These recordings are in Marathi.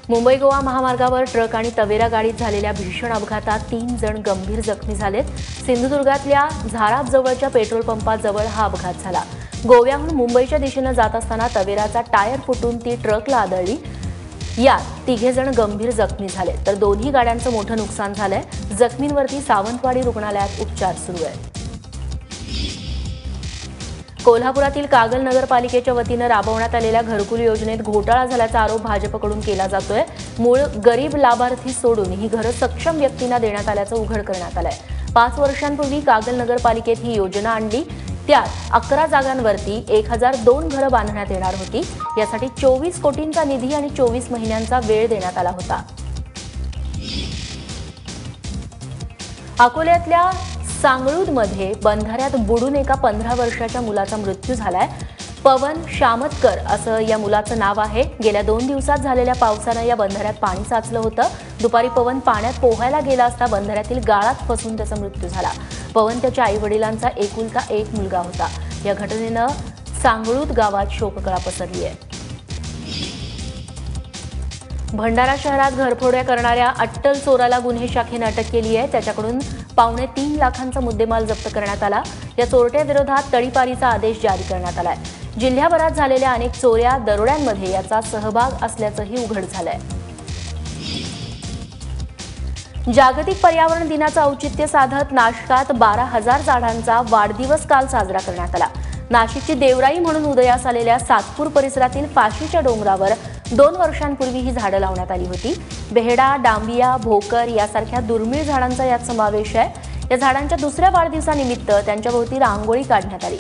मुंबई गोवा महामार्गावर ट्रक आणि तवेरा गाडीत झालेल्या भीषण अपघातात 3 जण गंभीर जखमी झालेत। सिंधुदुर्गातल्या झाराप जवळच्या पेट्रोल पंपाजवळ हा अपघात झाला। गोव्याहून मुंबईच्या दिशेने जात असताना तवेराचा टायर फुटून ती ट्रकला आदळली। यात 3 जण गंभीर जखमी झाले तर दोन्ही गाड्यांचं मोठं नुकसान झालंय। जखमींवरती सावंतवाडी रुग्णालयात उपचार सुरू आहेत। कोल्हापुरातील कागल नगरपालिकेच्या वतीने राबवण्यात आलेल्या घरकुल योजनेत घोटाळा झाल्याचा आरोप भाजपकडून केला जातोय। मूळ गरीब लाभार्थी सोडून ही घरं सक्षम व्यक्तींना देण्यात आल्याचं उघड करण्यात आलंय। 5 वर्षांपूर्वी कागल नगरपालिकेत ही योजना आणली। त्यात 11 जागांवरती 1002 घरं बांधण्यात येणार होती। यासाठी 24 कोटींचा निधी आणि 24 महिन्यांचा वेळ देण्यात आला होता। अकोल्यातल्या सांगळूदमध्ये बंधाऱ्यात बुडून एका 15 वर्षाच्या मुलाचा मृत्यू झालाय। पवन शामतकर असं या मुलाचं नाव आहे। गेल्या 2 दिवसात झालेल्या पावसानं या बंधाऱ्यात पाणी साचलं होतं। दुपारी पवन पाण्यात पोहायला गेला असता बंधाऱ्यातील गाळात फसून त्याचा मृत्यू झाला। पवन त्याच्या आईवडिलांचा एकुलता एक मुलगा होता। या घटनेनं सांगळूद गावात शोककळा पसरली आहे। भंडारा शहरात घरफोड्या करणाऱ्या अट्टल चोराला गुन्हे शाखेने अटक केली आहे। त्याच्याकडून 2.25 लाखांचा मुद्देमाल जप्त करण्यात आला। या चोरट्या विरोधात तडीपारीचा आदेश जारी करण्यात आलाय। जिल्ह्याभरात झालेल्या अनेक चोऱ्या दरोड्यांमध्ये याचा सहभाग असल्याचंही उघड झालंय। जागतिक पर्यावरण दिनाचं औचित्य साधत नाशकात 12,000 झाडांचा वाढदिवस काल साजरा करण्यात आला। नाशिकची देवराई म्हणून उदयास आलेल्या सातपूर परिसरातील फाशीच्या डोंगरावर 2 वर्षांपूर्वी ही झाडं लावण्यात आली होती। बेहडा, डांबिया, भोकर यासारख्या दुर्मिळ झाडांचा यात समावेश आहे। या झाडांच्या दुसऱ्या वाढदिवसानिमित्त त्यांच्याभोवती रांगोळी काढण्यात आली।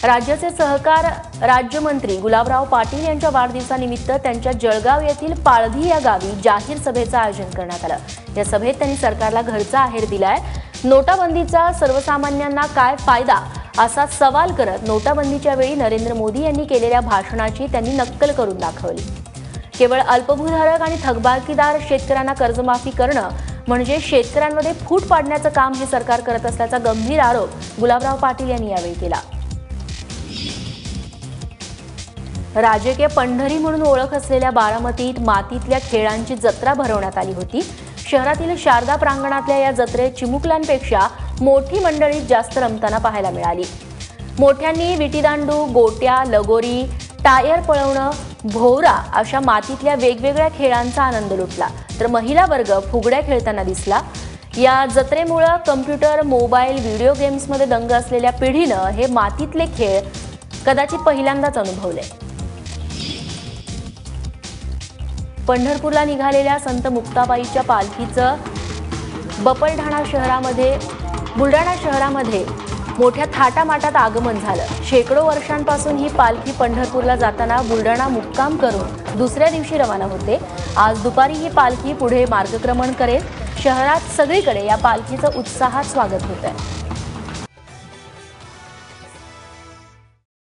राज्याचे सहकार राज्यमंत्री गुलाबराव पाटील यांच्या वाढदिवसानिमित्त त्यांच्या जळगाव येथील पाळधी या गावी जाहीर सभेचं आयोजन करण्यात आलं। या सभेत त्यांनी सरकारला घरचा आहेर दिलाय। नोटाबंदीचा सर्वसामान्यांना काय फायदा असा सवाल करत नोटाबंदीच्या वेळी नरेंद्र मोदी यांनी केलेल्या भाषणाची त्यांनी नक्कल करून दाखवली। केवळ अल्पभूधारक आणि थकबाकीदार शेतकऱ्यांना कर्जमाफी करणं म्हणजे शेतकऱ्यांमध्ये फूट पाडण्याचं काम हे सरकार करत असल्याचा गंभीर आरोप गुलाबराव पाटील यांनी यावेळी केला। राजकीय पंढरी म्हणून ओळख असलेल्या बारामतीत मातीतल्या खेळांची जत्रा भरवण्यात आली होती। शहरातील शारदा प्रांगणातल्या या जत्रेत चिमुकल्यांपेक्षा मोठी मंडळी जास्त रमताना पाहायला मिळाली। मोठ्यांनी विटीदांडू, गोट्या, लगोरी, टायर पळवणं, भोवरा अशा मातीतल्या वेगवेगळ्या खेळांचा आनंद लुटला तर महिला वर्ग फुगड्या खेळताना दिसला। या जत्रेमुळे कम्प्युटर, मोबाईल, व्हिडिओ गेम्समध्ये दंग असलेल्या पिढीनं हे मातीतले खेळ कदाचित पहिल्यांदाच अनुभवले। पंढरपूरला निघालेल्या संत मुक्ताबाईच्या पालखीचं बुलढाणा शहरामध्ये मोठ्या थाटामाटात आगमन झालं। शेकडो वर्षांपासून ही पालखी पंढरपूरला जाताना बुलढाणा मुक्काम करून दुसऱ्या दिवशी रवाना होते। आज दुपारी ही पालखी पुढे मार्गक्रमण करेल। शहरात सगळीकडे या पालखीचं उत्साहात स्वागत होत आहे।